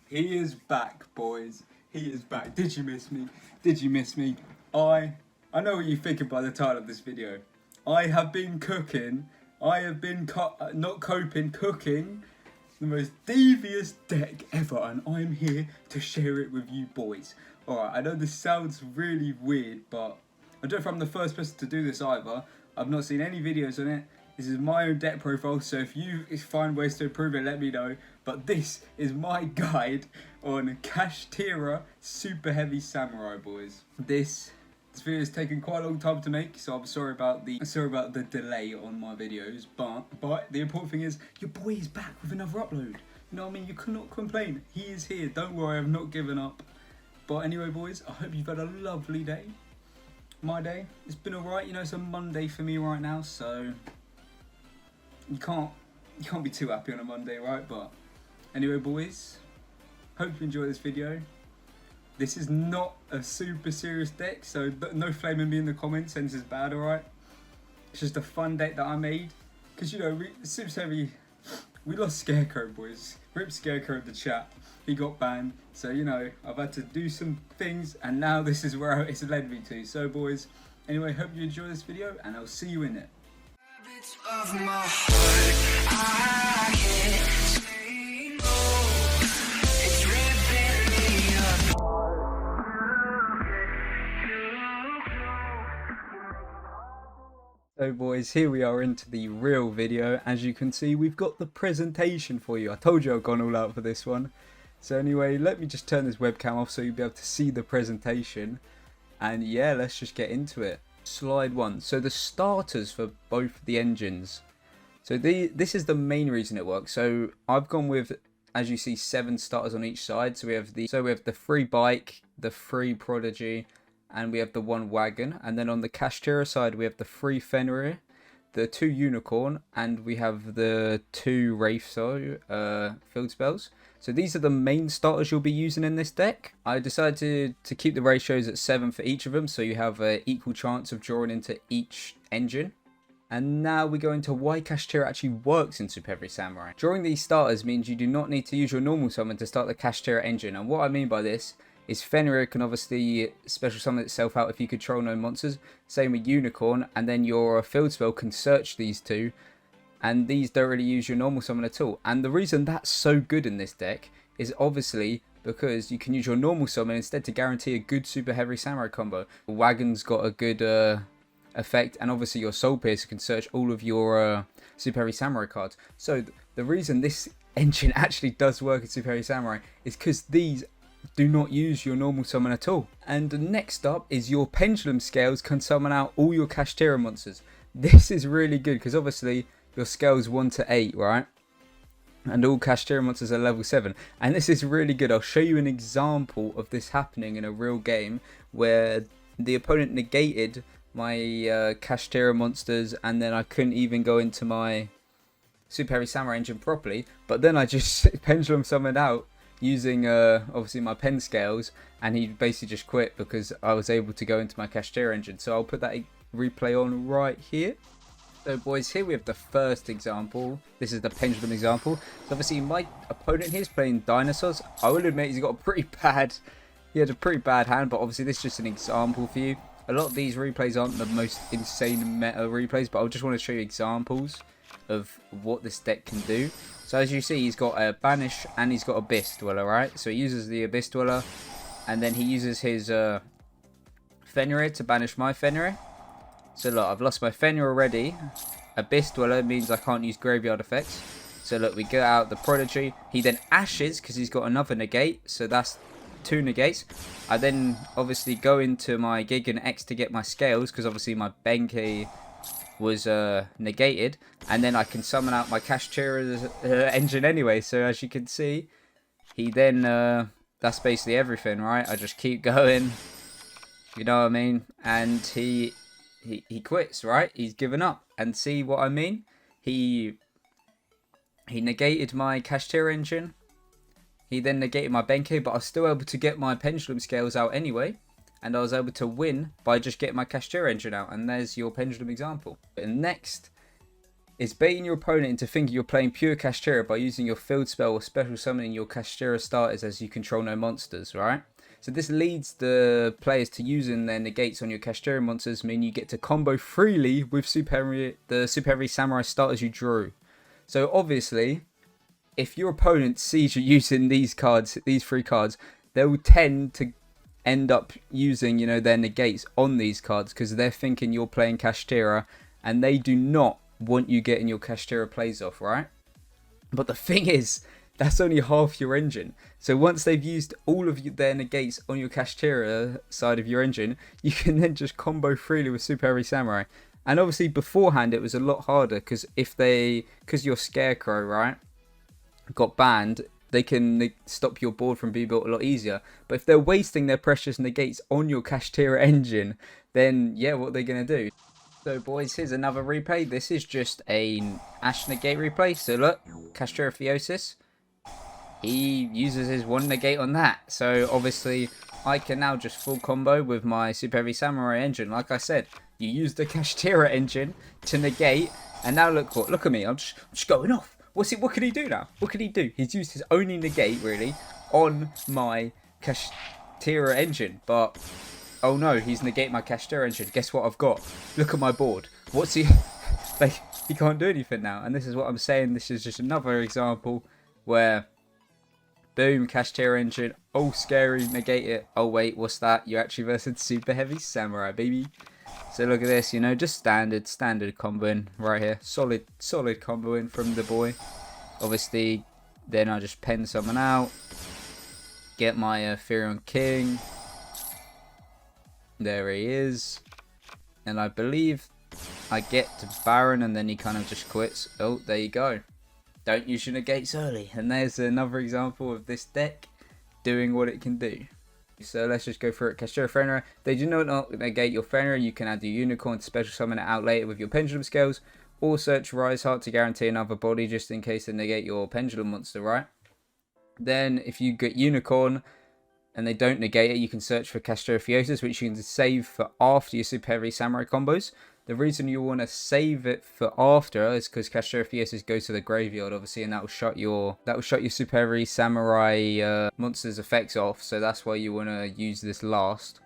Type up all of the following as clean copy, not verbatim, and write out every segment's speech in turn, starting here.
He is back, boys. He is back. Did you miss me? Did you miss me? I know what you're thinking by the title of this video. I have been cooking. I have been cooking the most devious deck ever, and I'm here to share it with you boys. Alright, I know this sounds really weird, but I don't know if I'm the first person to do this either. I've not seen any videos on it. This is my own deck profile, so if you find ways to improve it, let me know. But this is my guide on Kashtira SuperHeavy Samurai, boys. This video has taken quite a long time to make, so I'm sorry about the delay on my videos. But the important thing is, your boy is back with another upload. You know what I mean? You cannot complain. He is here. Don't worry, I've not given up. But anyway, boys, I hope you've had a lovely day. My day, it's been alright. You know, it's a Monday for me right now, so you can't be too happy on a Monday, right? But anyway, boys, hope you enjoy this video. This is not a super serious deck, so no flaming me in the comments saying this is bad, alright? It's just a fun deck that I made. Because, you know, Super Heavy, we lost Scarecrow, boys. Rip Scarecrow in the chat. He got banned. So, you know, I've had to do some things, and now this is where it's led me to. So, boys, anyway, hope you enjoy this video, and I'll see you in it. Of my heart, I can't say no. It's ripping me apart. So boys, here we are into the real video. As you can see, we've got the presentation for you. I told you I've gone all out for this one. So anyway, let me just turn this webcam off so you'll be able to see the presentation. And yeah, let's just get into it. Slide 1. So the starters for both the engines. So this is the main reason it works. So I've gone with, as you see, 7 starters on each side. So we have the free bike, the free prodigy, and we have the 1 wagon. And then on the Kashtira side, we have the 3 Fenrir, the 2 unicorn, and we have the 2 wraith field spells. So these are the main starters you'll be using in this deck. I decided to keep the ratios at 7 for each of them, so you have an equal chance of drawing into each engine. And now we go into why Kashtira actually works in Super Heavy Samurai. Drawing these starters means you do not need to use your normal summon to start the Kashtira engine. And what I mean by this is Fenrir can obviously special summon itself out if you control no monsters. Same with Unicorn, and then your field spell can search these 2. And these don't really use your normal summon at all. And the reason that's so good in this deck is obviously because you can use your normal summon instead to guarantee a good Super Heavy Samurai combo. The wagon's got a good effect, and obviously your Soul Piercer can search all of your Super Heavy Samurai cards. So the reason this engine actually does work in Super Heavy Samurai is because these do not use your normal summon at all. And next up is your Pendulum Scales can summon out all your Kashtira monsters. This is really good because obviously your scales 1 to 8, right? And all Kashtira monsters are level 7. And this is really good. I'll show you an example of this happening in a real game where the opponent negated my Kashtira monsters, and then I couldn't even go into my Super Heavy Samurai engine properly. But then I just pendulum summoned out using obviously my pen scales, and he basically just quit because I was able to go into my Kashtira engine. So I'll put that replay on right here. So boys, here we have the first example. This is the pendulum example. So obviously my opponent here is playing dinosaurs. I will admit he had a pretty bad hand, but obviously this is just an example for you. A lot of these replays aren't the most insane meta replays, but I just want to show you examples of what this deck can do. So as you see, he's got a banish and he's got Abyss Dweller, right? So he uses the Abyss Dweller, and then he uses his Fenrir to banish my Fenrir. So look, I've lost my Fenrir already. Abyss Dweller means I can't use graveyard effects. So look, we get out the Prodigy. He then ashes because he's got another negate. So that's 2 negates. I then obviously go into my Gigan X to get my scales because obviously my Benkei was negated. And then I can summon out my Kashtira engine anyway. So as you can see, he then, that's basically everything, right? I just keep going. You know what I mean? And he quits, right? He's given up. And see what I mean? He negated my Kashtira engine. He then negated my Benkei, but I was still able to get my Pendulum Scales out anyway. And I was able to win by just getting my Kashtira engine out. And there's your Pendulum example. And next is baiting your opponent into thinking you're playing pure Kashtira by using your field spell or special summoning your Kashtira starters as you control no monsters, right? So this leads the players to using their negates on your Kashtira monsters, meaning you get to combo freely with the Super Heavy Samurai starters you drew. So obviously, if your opponent sees you using these cards, these 3 cards, they will tend to end up using, you know, their negates on these cards because they're thinking you're playing Kashtira and they do not want you getting your Kashtira plays off, right? But the thing is, that's only half your engine. So once they've used all of their negates on your Kashtira side of your engine, you can then just combo freely with Super Heavy Samurai. And obviously beforehand it was a lot harder because because your Scarecrow, right, got banned, they can stop your board from being built a lot easier. But if they're wasting their precious negates on your Kashtira engine, then yeah, what are they going to do? So boys, here's another replay. This is just an Ash negate replay. So look, Kashtira Theosis, he uses his 1 negate on that. So obviously I can now just full combo with my Super Heavy Samurai engine. Like I said, you use the Kashtira engine to negate, and now look at me, I'm just going off. What can he do now? What can he do? He's used his only negate really on my Kashtira engine, but oh no, he's negated my Kashtira engine. Guess what I've got? Look at my board. What's he like? He can't do anything now, and this is what I'm saying. This is just another example where boom, Kashtira engine. Oh, scary, negate it. Oh wait, what's that? You're actually versus Super Heavy Samurai, baby. So look at this, you know, just standard comboing right here. Solid comboing from the boy. Obviously, then I just pen someone out. Get my Firion King. There he is. And I believe I get to Baron and then he kind of just quits. Oh, there you go. Don't use your negates early. And there's another example of this deck doing what it can do. So let's just go through it. Kashtira Fenrir. They do not negate your Fenrir. You can add your Unicorn to special summon it out later with your Pendulum Scales. Or search Rise Heart to guarantee another body just in case they negate your Pendulum monster, right? Then if you get Unicorn and they don't negate it, you can search for Kashtira Theosis, which you can save for after your Super Heavy Samurai combos. The reason you want to save it for after is because Kashtira Theosis goes to the graveyard, obviously, and that will shut your Super Heavy Samurai monsters' effects off. So that's why you want to use this last.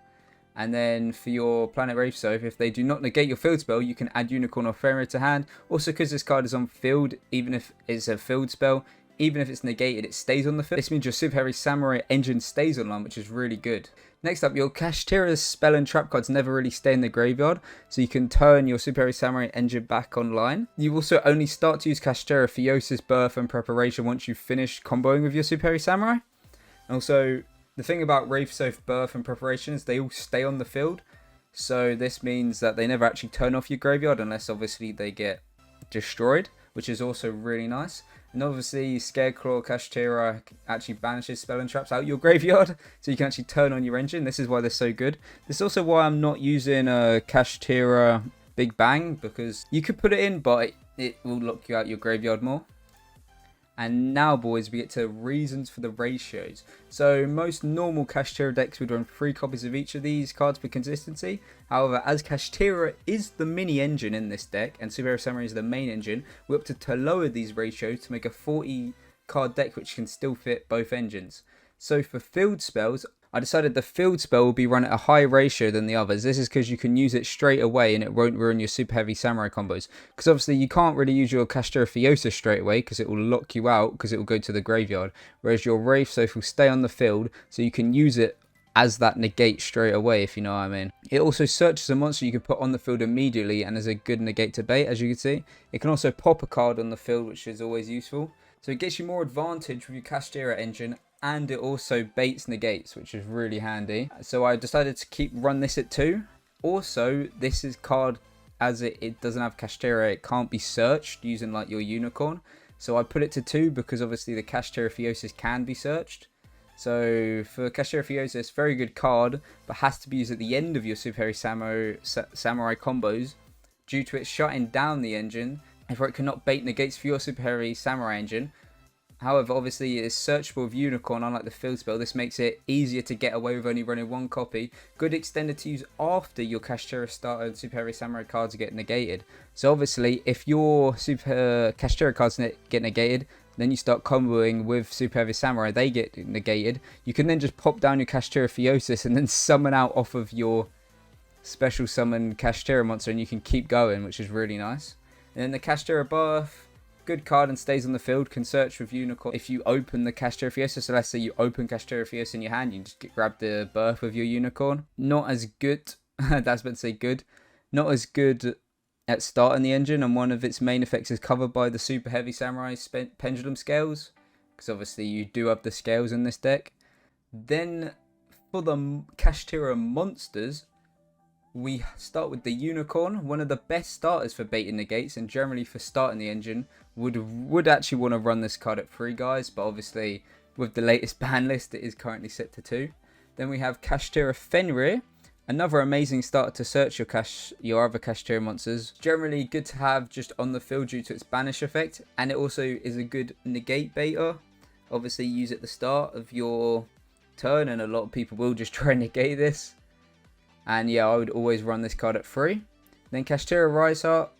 And then for your Planet Wraith Soap, if they do not negate your field spell, you can add Unicorn or Fenrir to hand. Also, because this card is on field, even if it's a field spell, even if it's negated, it stays on the field. This means your Super Heavy Samurai engine stays online, which is really good. Next up, your Kashtira's spell and trap cards never really stay in the graveyard, so you can turn your Super Heavy Samurai engine back online. You also only start to use Kashtira Theosis, Birth and Preparation once you've finished comboing with your Super Heavy Samurai. And also, the thing about Wraith Soap, Birth and Preparation is they all stay on the field, so this means that they never actually turn off your graveyard unless obviously they get destroyed, which is also really nice. And obviously, Scarecrow Kashtira actually banishes spell and traps out your graveyard, so you can actually turn on your engine. This is why they're so good. This is also why I'm not using a Kashtira Big Bang, because you could put it in, but it will lock you out your graveyard more. And now, boys, we get to reasons for the ratios. So most normal Kashtira decks would run 3 copies of each of these cards for consistency. However, as Kashtira is the mini engine in this deck and Super Heavy Samurai is the main engine, we opted to lower these ratios to make a 40 card deck which can still fit both engines. So for field spells, I decided the field spell will be run at a higher ratio than the others. This is because you can use it straight away and it won't ruin your Super Heavy Samurai combos. Because obviously you can't really use your Kashtira Theosis straight away because it will lock you out because it will go to the graveyard. Whereas your Wraith Soap will stay on the field so you can use it as that negate straight away, if you know what I mean. It also searches a monster you can put on the field immediately and is a good negate to bait, as you can see. It can also pop a card on the field, which is always useful. So it gets you more advantage with your Kashtira engine, and it also baits negates, which is really handy. So I decided to run this at 2. Also, this is card, as it doesn't have Kashtira, it can't be searched using like your Unicorn. So I put it to 2 because obviously the Kashtira Theosis can be searched. So for Kashtira Theosis, very good card, but has to be used at the end of your Super Heavy Samurai combos due to it shutting down the engine. Therefore, it cannot bait negates for your Super Heavy Samurai engine. However, obviously it is searchable with Unicorn, unlike the field spell. This makes it easier to get away with only running one copy. Good extended to use after your Kashtira starter and Super Heavy Samurai cards get negated. So obviously, if your Super Kashtira cards get negated, then you start comboing with Super Heavy Samurai, they get negated. You can then just pop down your Kashtira Theosis and then summon out off of your special summon Kashtira monster, and you can keep going, which is really nice. And then the Kashtira buff, good card and stays on the field, can search with Unicorn. If you open the Kashtira Theosis, so let's say you open Kashtira Theosis in your hand, you just grab the birth with your Unicorn. Not as good, that's meant to say good, not as good at starting the engine, and one of its main effects is covered by the Super Heavy Samurai Pendulum Scales, because obviously you do have the scales in this deck. Then for the Kashtira monsters, we start with the Unicorn, one of the best starters for baiting negates, and generally for starting the engine. Would actually want to run this card at 3 guys, but obviously with the latest ban list it is currently set to 2. Then we have Kashtira Fenrir, another amazing starter to search your other Kashtira monsters. Generally good to have just on the field due to its banish effect, and it also is a good negate baiter. Obviously use it at the start of your turn, and a lot of people will just try and negate this. And yeah, I would always run this card at 3. Then Kashtira Riseheart,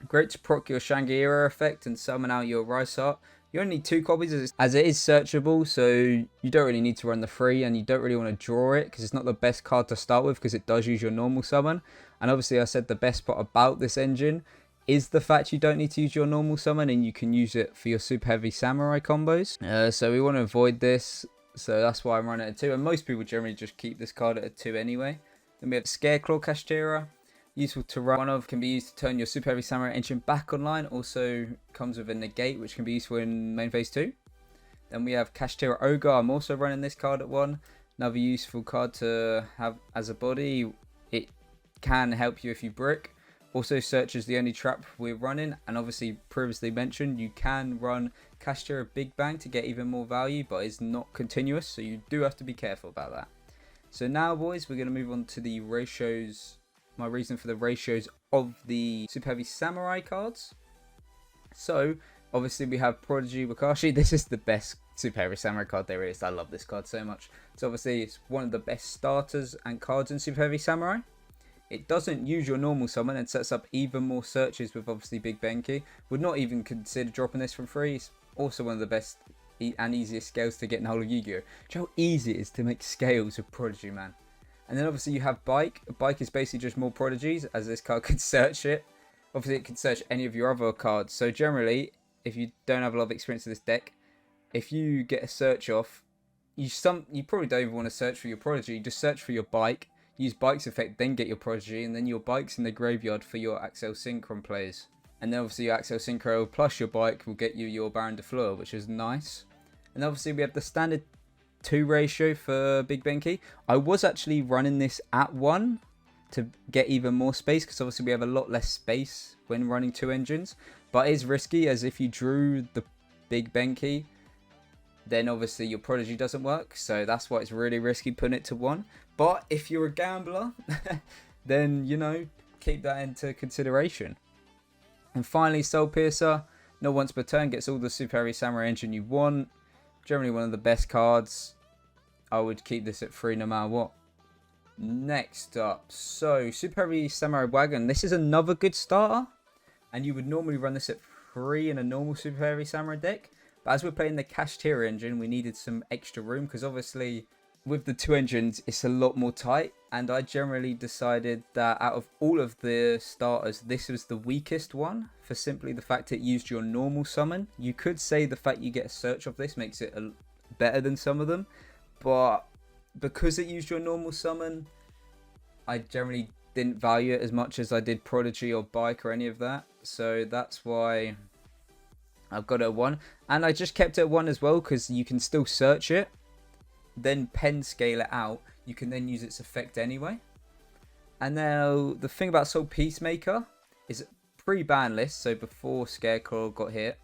great to proc your Shanghai effect and summon out your Riseheart. You only need 2 copies as it is searchable, so you don't really need to run the 3, and you don't really want to draw it because it's not the best card to start with because it does use your normal summon. And obviously I said the best part about this engine is the fact you don't need to use your normal summon, and you can use it for your Super Heavy Samurai combos. So we want to avoid this, so that's why I'm running it at 2, and most people generally just keep this card at a 2 anyway. Then we have Scareclaw Kashtira, useful to run. One of can be used to turn your Super Heavy Samurai engine back online. Also comes with a negate, which can be useful in main phase 2. Then we have Kashtira Ogre. I'm also running this card at 1. Another useful card to have as a body. It can help you if you brick. Also Search is the only trap we're running, and obviously previously mentioned you can run Kashtira Big Bang to get even more value, but it's not continuous, so you do have to be careful about that. So now boys, we're going to move on to the ratios, my reason for the ratios of the Super Heavy Samurai cards. So obviously we have Prodigy Wakashi. This is the best Super Heavy Samurai card there is. I love this card so much. So obviously it's one of the best starters and cards in Super Heavy Samurai. It doesn't use your normal summon and sets up even more searches with obviously Big Benki. Would not even consider dropping this from 3. It's also one of the best and easiest scales to get in hold of Yu-Gi-Oh! Do you know how easy it is to make scales with Prodigy, man? And then obviously you have Bike. Bike is basically just more Prodigies, as this card could search it. Obviously it can search any of your other cards. So generally, if you don't have a lot of experience with this deck, if you get a search off, you probably don't even want to search for your Prodigy. You just search for your Bike, use Bike's effect, then get your Prodigy, and then your Bike's in the graveyard for your Axel Synchron plays. And then obviously your Axel Synchro plus your Bike will get you your Baron de Fleur, which is nice. And obviously we have the standard 2 ratio for Big Benki. I was actually running this at 1 to get even more space, because obviously we have a lot less space when running 2 engines. But it is risky, as if you drew the Big Benki, then obviously your Prodigy doesn't work. So that's why it's really risky putting it to 1. But if you're a gambler, then, you know, keep that into consideration. And finally, Soul Piercer. Not once per turn, gets all the Super Heavy Samurai engine you want. Generally one of the best cards. I would keep this at 3 no matter what. Next up, so Super Heavy Samurai Wagon. This is another good starter, and you would normally run this at 3 in a normal Super Heavy Samurai deck. But as we're playing the Kashtira engine, we needed some extra room, because obviously with the 2 engines it's a lot more tight, and I generally decided that out of all of the starters, this was the weakest one, for simply the fact it used your normal summon. You could say the fact you get a search of this makes it better than some of them, but because it used your normal summon, I generally didn't value it as much as I did Prodigy or Bike or any of that. So that's why I've got it at 1. And I just kept it at 1 as well, because you can still search it, then pen scale it out. You can then use its effect anyway. And now the thing about Soul Peacemaker is pre-ban list, so before Scareclaw got hit,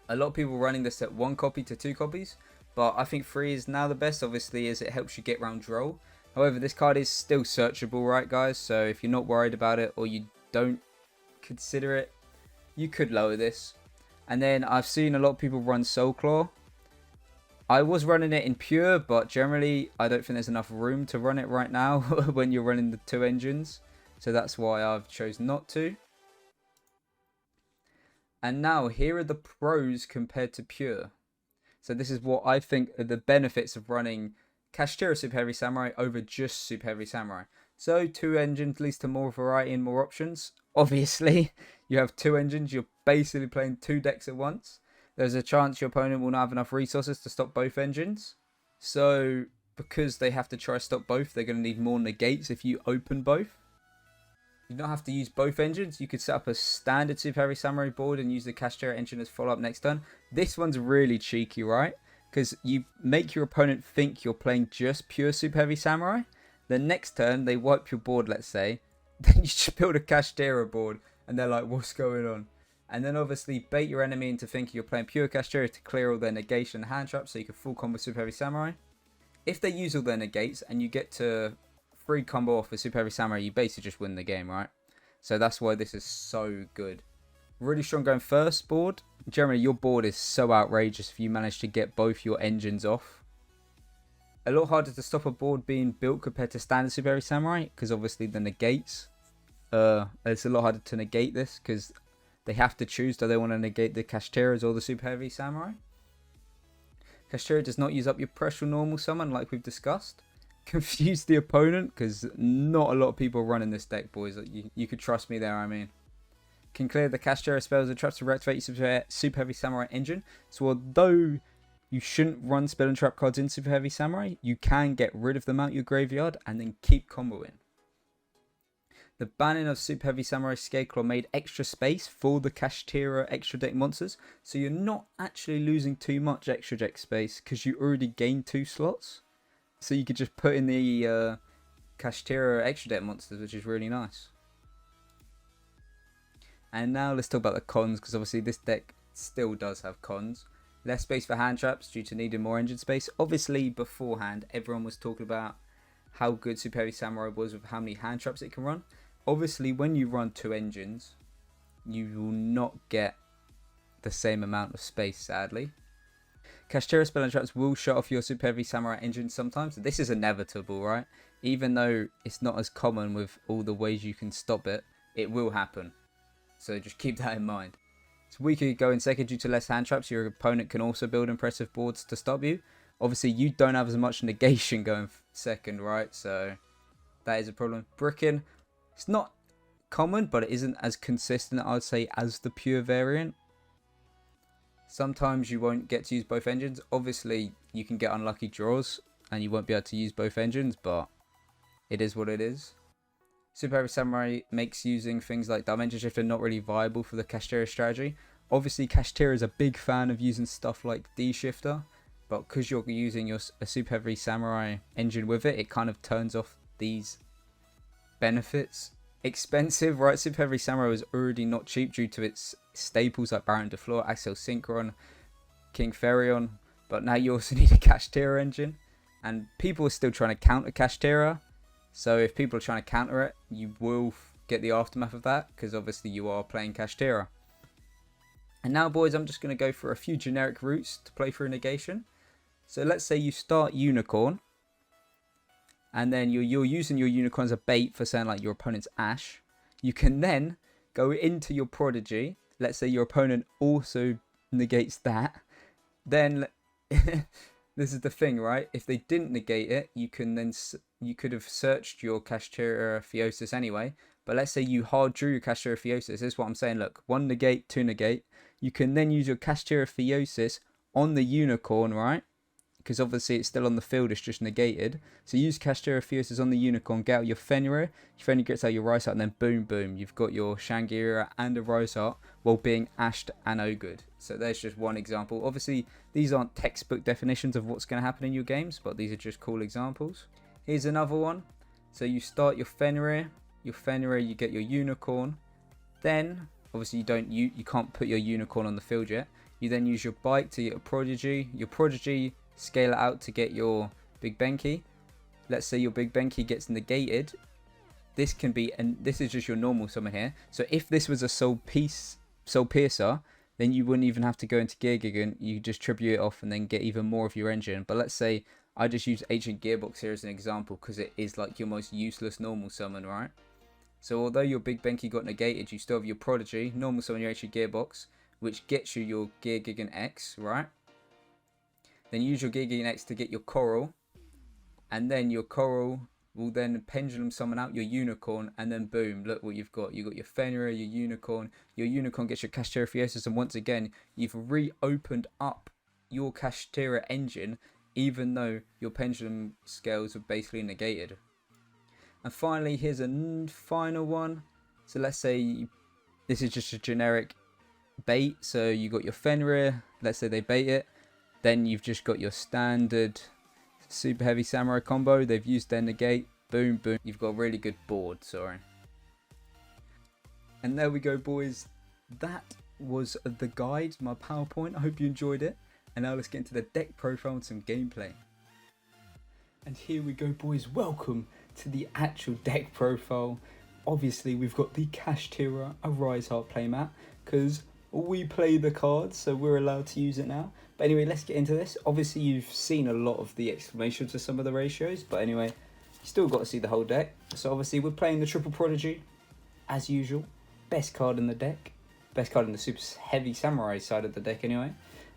a lot of people were running this at 1 copy to 2 copies. But I think 3 is now the best, obviously, as it helps you get round Droll. However, this card is still searchable, right, guys? So if you're not worried about it, or you don't consider it, you could lower this. And then I've seen a lot of people run Soul Claw. I was running it in pure, but generally I don't think there's enough room to run it right now when you're running the 2 engines. So that's why I've chosen not to. And now here are the pros compared to pure. So this is what I think are the benefits of running Kashtira SuperHeavy Samurai over just SuperHeavy Samurai. So 2 engines leads to more variety and more options. Obviously, you have 2 engines, you're basically playing 2 decks at once. There's a chance your opponent will not have enough resources to stop both engines. So because they have to try to stop both, they're going to need more negates if you open both. You don't have to use both engines. You could set up a standard SuperHeavy Samurai board and use the Kashtira engine as follow-up next turn. This one's really cheeky, right? Because you make your opponent think you're playing just pure SuperHeavy Samurai. Then next turn, they wipe your board, let's say. Then you just build a Kashtira board. And they're like, what's going on? And then obviously bait your enemy into thinking you're playing pure Kashtira to clear all their negation and hand traps so you can full combo SuperHeavy Samurai. If they use all their negates and you get to free combo off with SuperHeavy Samurai, you basically just win the game, right? So that's why this is so good. Really strong going first board. Generally, your board is so outrageous if you manage to get both your engines off. A lot harder to stop a board being built compared to standard SuperHeavy Samurai, because obviously the negates. It's a lot harder to negate this, because they have to choose, do they want to negate the Kashtiras or the SuperHeavy Samurai? Kashtira does not use up your pressure normal summon like we've discussed. Confuse the opponent, because not a lot of people run in this deck, boys. You could trust me there, I mean. Can clear the Kashtira spells and traps to reactivate your SuperHeavy Samurai engine. So although you shouldn't run spell and trap cards in SuperHeavy Samurai, you can get rid of them out your graveyard and then keep comboing. The banning of SuperHeavy Samurai Scareclaw made extra space for the Kashtira extra deck monsters, so you're not actually losing too much extra deck space because you already gained 2 slots. So you could just put in the Kashtira extra deck monsters, which is really nice. And now let's talk about the cons, because obviously this deck still does have cons. Less space for hand traps due to needing more engine space. Obviously beforehand everyone was talking about how good SuperHeavy Samurai was with how many hand traps it can run. Obviously when you run 2 engines, you will not get the same amount of space, sadly. Kashtira spell and traps will shut off your SuperHeavy Samurai engine sometimes. This is inevitable, right? Even though it's not as common with all the ways you can stop it, it will happen. So just keep that in mind. It's weaker going second due to less hand traps. Your opponent can also build impressive boards to stop you. Obviously you don't have as much negation going second, right? So that is a problem. Bricking, it's not common, but it isn't as consistent, I'd say, as the pure variant. Sometimes you won't get to use both engines. Obviously you can get unlucky draws and you won't be able to use both engines, but it is what it is. SuperHeavy Samurai makes using things like Dimension Shifter not really viable for the Kashtira strategy. Obviously Kashtira is a big fan of using stuff like D-Shifter, but because you're using a SuperHeavy Samurai engine with it, it kind of turns off these benefits. Expensive, right? SuperHeavy Samurai was already not cheap due to its staples like Baron de Fleur, Axel Synchron, King Ferion, but now you also need a Kashtira engine, and people are still trying to counter Kashtira. So if people are trying to counter it, you will get the aftermath of that, because obviously you are playing Kashtira. And now, boys, I'm just going to go for a few generic routes to play through negation. So let's say you start Unicorn, and then you're using your Unicorn as a bait for saying like your opponent's Ash. You can then go into your Prodigy. Let's say your opponent also negates that. Then this is the thing, right? If they didn't negate it, you could have searched your Kashtira Theosis anyway. But let's say you hard drew your Kashtira Theosis. This is what I'm saying. Look, 1 negate, 2 negate. You can then use your Kashtira Theosis on the Unicorn, right? Because obviously it's still on the field, it's just negated. So use Kashtira Theosis on the Unicorn, get out your Fenrir. Your Fenrir gets out your Rice Art, and then boom, boom. You've got your Shangira and a Rice Art while being ashed and ogred. So there's just one example. Obviously, these aren't textbook definitions of what's going to happen in your games, but these are just cool examples. Here's another one. So you start your Fenrir. Your Fenrir, you get your Unicorn. Then, obviously you can't put your Unicorn on the field yet. You then use your Bike to get a Prodigy. Your Prodigy, scale it out to get your Big Benki. Let's say your Big Benki gets negated. This can be, and this is just your normal summon here. So if this was a Soul Piercer, then you wouldn't even have to go into Gear Gigant. You just tribute it off and then get even more of your engine. But let's say I just use Ancient Gearbox here as an example because it is like your most useless normal summon, right? So although your Big Benki got negated, you still have your Prodigy, normal summon your Ancient Gearbox, which gets you your Gear Gigant X, right? Then use your Gear Gigant X to get your Coral, and then your Coral will then pendulum summon out your Unicorn, and then boom, look what you've got. You've got your Fenrir, your Unicorn gets your Kashtira Theosis, and once again, you've reopened up your Kashtira engine, even though your pendulum scales were basically negated. And finally, here's a final one. So let's say this is just a generic bait. So you got your Fenrir, let's say they bait it. Then you've just got your standard super heavy samurai combo. They've used their negate. Boom, boom. You've got a really good board, sorry. And there we go, boys. That was the guide, my PowerPoint. I hope you enjoyed it. And now let's get into the deck profile and some gameplay. And here we go, boys. Welcome to the actual deck profile. Obviously, we've got the Kashtira, a Rise Heart playmat, because we play the cards, so we're allowed to use it now. But anyway, let's get into this. Obviously, you've seen a lot of the explanations for some of the ratios, but anyway, you still got to see the whole deck. So obviously, we're playing the Triple Prodigy, as usual. Best card in the deck. Best card in the super heavy samurai side of the deck, anyway.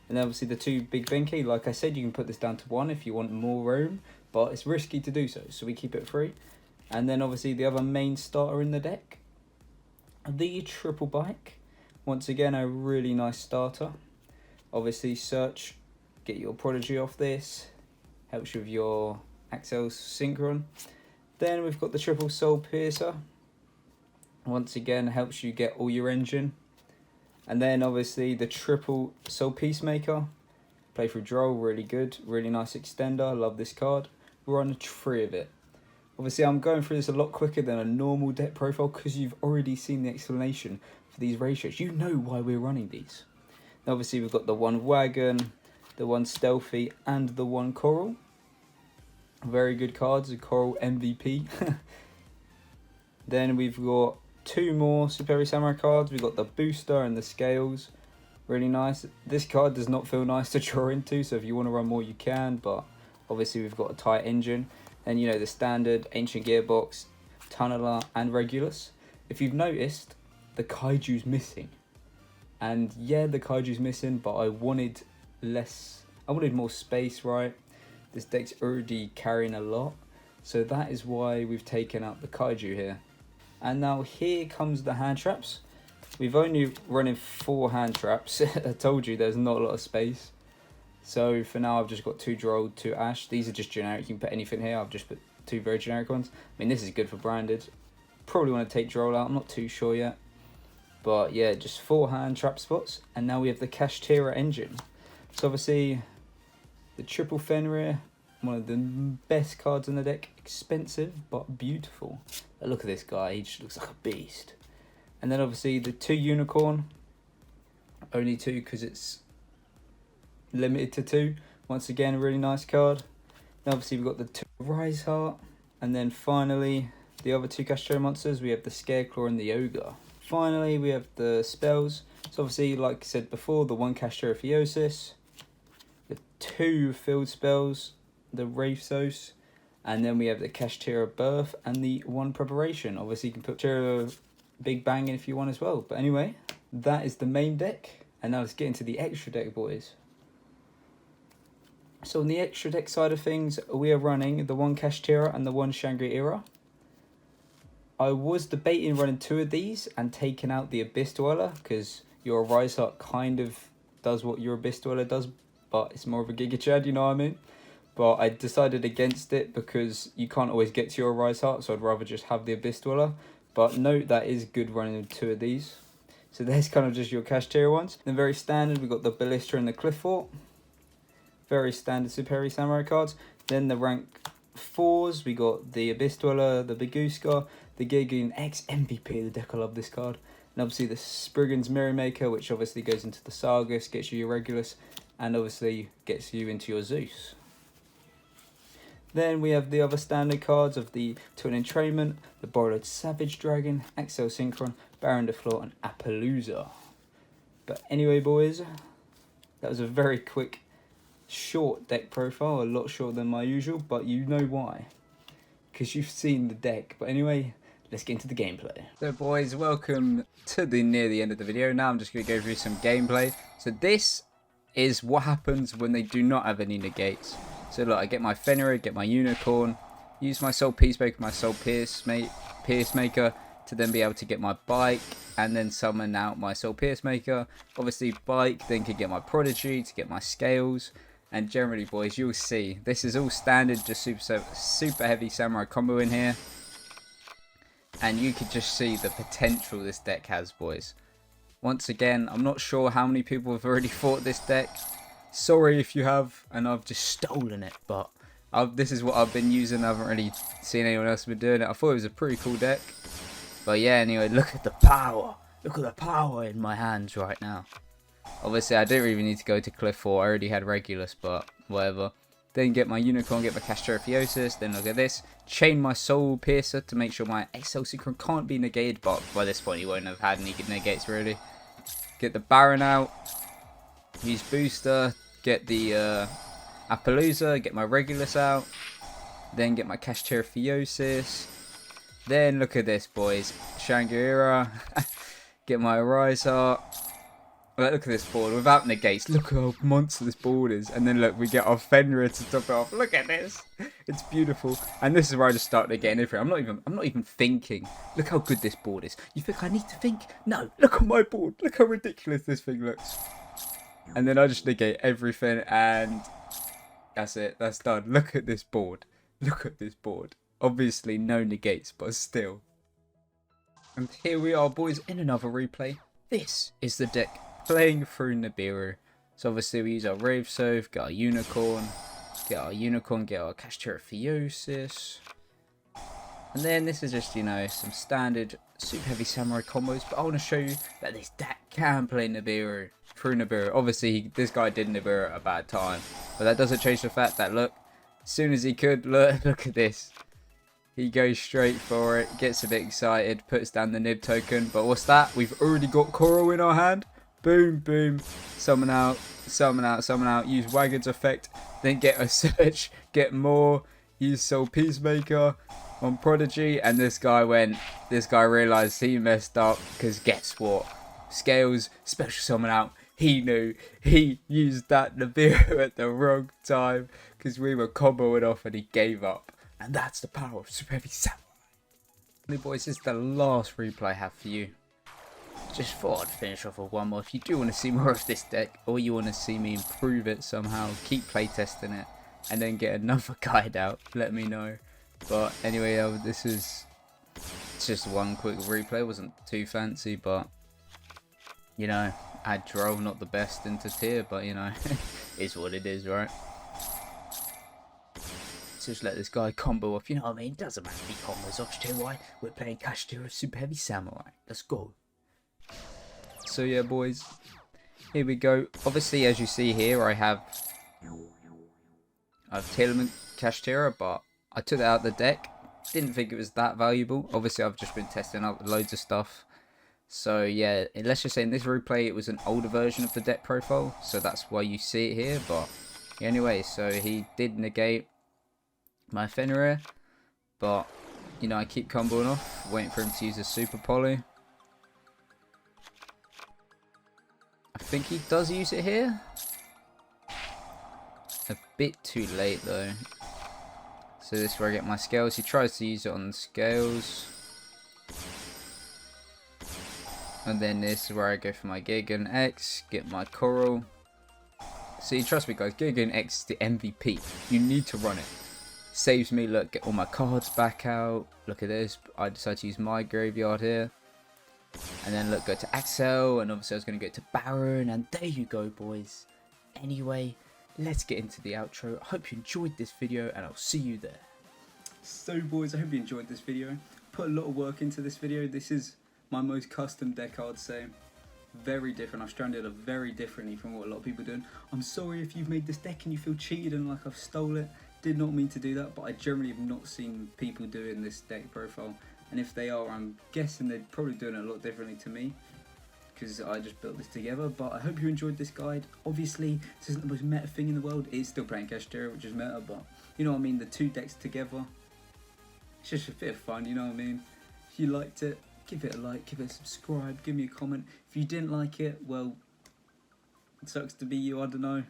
And then obviously the two Big Benki. Like I said, you can put this down to 1 if you want more room, but it's risky to do so, so we keep it 3. And then obviously the other main starter in the deck, the Triple Bike. Once again, a really nice starter. Obviously search, get your Prodigy off this, helps you with your Axel's Synchron. Then we've got the Triple Soul Piercer. Once again, helps you get all your engine. And then obviously the Triple Soul Peacemaker. Play through Droll, really good, really nice extender, love this card. We're on 3 of it. Obviously I'm going through this a lot quicker than a normal deck profile because you've already seen the explanation for these ratios. You know why we're running these. Now obviously we've got the 1 Wagon, the 1 Stealthy, and the 1 Coral. Very good cards, the Coral MVP. Then we've got 2 more Super Heavy Samurai cards. We've got the Booster and the Scales. Really nice. This card does not feel nice to draw into, so if you want to run more you can, but obviously we've got a tight engine. And you know, the standard Ancient Gearbox, Tunneler, and Regulus. If you've noticed, the Kaiju's missing. And yeah, the Kaiju's missing, but I wanted more space, right? This deck's already carrying a lot, so that is why we've taken out the Kaiju here. And now here comes the hand traps. We've only running 4 hand traps. I told you there's not a lot of space. So for now I've just got 2 Droll, 2 Ash. These are just generic, you can put anything here. I've just put 2 very generic ones. I mean, this is good for branded. Probably want to take Droll out, I'm not too sure yet. But yeah, just 4 hand trap spots. And now we have the Kashtira engine. So obviously the Triple Fenrir, one of the best cards in the deck. Expensive but beautiful. But look at this guy, he just looks like a beast. And then obviously the 2 Unicorn. Only 2 because it's limited to 2. Once again, a really nice card. Then obviously we've got the 2 Rise Heart. And then finally, the other 2 Kashtira monsters. We have the Scareclaw and the Ogre. Finally, we have the spells. So obviously, like I said before, the 1 Kashtira Theosis. The 2 field spells. The Wraithos. And then we have the Kashtira Birth and the 1 Preparation. Obviously, you can put Kashtira Big Bang in if you want as well. But anyway, that is the main deck. And now let's get into the extra deck, boys. So on the extra deck side of things, we are running the 1 Kashtira and the 1 Shangri-Ira. I was debating running 2 of these and taking out the Abyss Dweller, because your Rise Heart kind of does what your Abyss Dweller does, but it's more of a Giga Chad, you know what I mean? But I decided against it because you can't always get to your Rise Heart, so I'd rather just have the Abyss Dweller. But note that is good running 2 of these. So there's kind of just your Kashtira ones. Then very standard, we've got the Ballista and the Cliff Fort. Very standard Super Heavy Samurai cards. Then the rank 4s, we got the Abyss Dweller, the Biguska, the Gigan X MVP of the deck. I love this card. And obviously the Spriggan's Mirror Maker, which obviously goes into the Sagas, gets you your Regulus, and obviously gets you into your Zeus. Then we have the other standard cards of the Twin Entrainment, the Borrowed Savage Dragon, Axel Synchron, Baron de Flor, and Appaloosa. But anyway, boys, that was a very quick, short deck profile, a lot shorter than my usual, but you know why. Because you've seen the deck. But anyway, let's get into the gameplay. So boys, welcome to near the end of the video. Now I'm just going to go through some gameplay. So this is what happens when they do not have any negates. So look, I get my Fenrir, get my Unicorn, use my Soul Peacemaker, my Soul Piercemaker to then be able to get my Bike and then summon out my Soul Piercemaker. Obviously Bike then could get my Prodigy to get my Scales. And generally, boys, you'll see this is all standard, just super heavy samurai combo in here. And you could just see the potential this deck has, boys. Once again, I'm not sure how many people have already fought this deck. Sorry if you have, and I've just stolen it, but this is what I've been using. I haven't really seen anyone else been doing it. I thought it was a pretty cool deck. But yeah, anyway, look at the power. Look at the power in my hands right now. Obviously, I didn't even need to go to Cliff 4. I already had Regulus, but whatever. Then get my Unicorn, get my Kashtira. Then look at this. Chain my Soul Piercer to make sure my XL Synchron can't be negated. But by this point, he won't have had any negates, really. Get the Baron out. Use Booster. Get the Appaloosa. Get my Regulus out. Then get my Kashtira. Then look at this, boys. Shangri-La. Get my Rise Heart. Look at this board without negates. Look how monster this board is. And then look, we get our Fenrir to top it off. Look at this. It's beautiful. And this is where I just start negating everything. I'm not even thinking. Look how good this board is. You think I need to think? No. Look on my board. Look how ridiculous this thing looks. And then I just negate everything, and that's it. That's done. Look at this board. Look at this board. Obviously no negates, but still. And here we are, boys, in another replay. This is the deck playing through Nibiru. So obviously we use our Ravesov, get our Unicorn, get our Kashtira. And then this is just, you know, some standard super heavy samurai combos. But I want to show you that this deck can play Nibiru through Nibiru. Obviously this guy did Nibiru at a bad time, but that doesn't change the fact that look, as soon as he could, look at this. He goes straight for it, gets a bit excited, puts down the nib token. But what's that? We've already got Koro in our hand. Boom, boom. Summon out, summon out, summon out. Use Wagon's effect. Then get a search, get more. Use Soul Peacemaker on Prodigy. And this guy realised he messed up. Because guess what? Scales, special summon out. He knew. He used that Nibiru at the wrong time. Because we were comboing off and he gave up. And that's the power of Super Heavy Samurai. Boys, this is the last replay I have for you. Just thought I'd finish off with one more. If you do want to see more of this deck, or you want to see me improve it somehow, keep playtesting it, and then get another guide out, let me know. But anyway, this is just one quick replay. It wasn't too fancy, but you know, I drove not the best into tier, but you know, is what it is, right? Just let this guy combo off, you know what I mean? Doesn't matter if he combos off, you know why? We're playing Kashtira SuperHeavy Samurai. Let's go. So yeah, boys, here we go. Obviously, as you see here, I have Tailorman Kashtira, but I took that out of the deck. Didn't think it was that valuable. Obviously, I've just been testing out loads of stuff. So yeah, let's just say in this replay, it was an older version of the deck profile, so that's why you see it here. But anyway, so he did negate my Fenrir, but you know, I keep comboing off, waiting for him to use a super poly. I think he does use it here. A bit too late though. So this is where I get my Scales. He tries to use it on the Scales. And then this is where I go for my Gigan X, get my Coral. See, trust me guys, Gigan X is the MVP. You need to run it. Saves me, look, get all my cards back out. Look at this, I decided to use my graveyard here. And then look, go to Axel, and obviously I was going to go to Baron, and there you go, boys. Anyway, let's get into the outro. I hope you enjoyed this video, and I'll see you there. So boys, I hope you enjoyed this video. Put a lot of work into this video. This is my most custom deck, I would say. Very different. I've stranded it very differently from what a lot of people are doing. I'm sorry if you've made this deck and you feel cheated and like I've stole it. Did not mean to do that, but I generally have not seen people doing this deck profile. And if they are, I'm guessing they're probably doing it a lot differently to me. because I just built this together. But I hope you enjoyed this guide. Obviously, this isn't the most meta thing in the world. It's still playing Kashtira, which is meta, but you know what I mean. The two decks together, it's just a bit of fun. You know what I mean. If you liked it, give it a like, give it a subscribe, give me a comment. If you didn't like it, well, it sucks to be you. I don't know.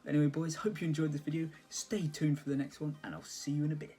Anyway, boys, hope you enjoyed this video. Stay tuned for the next one, and I'll see you in a bit.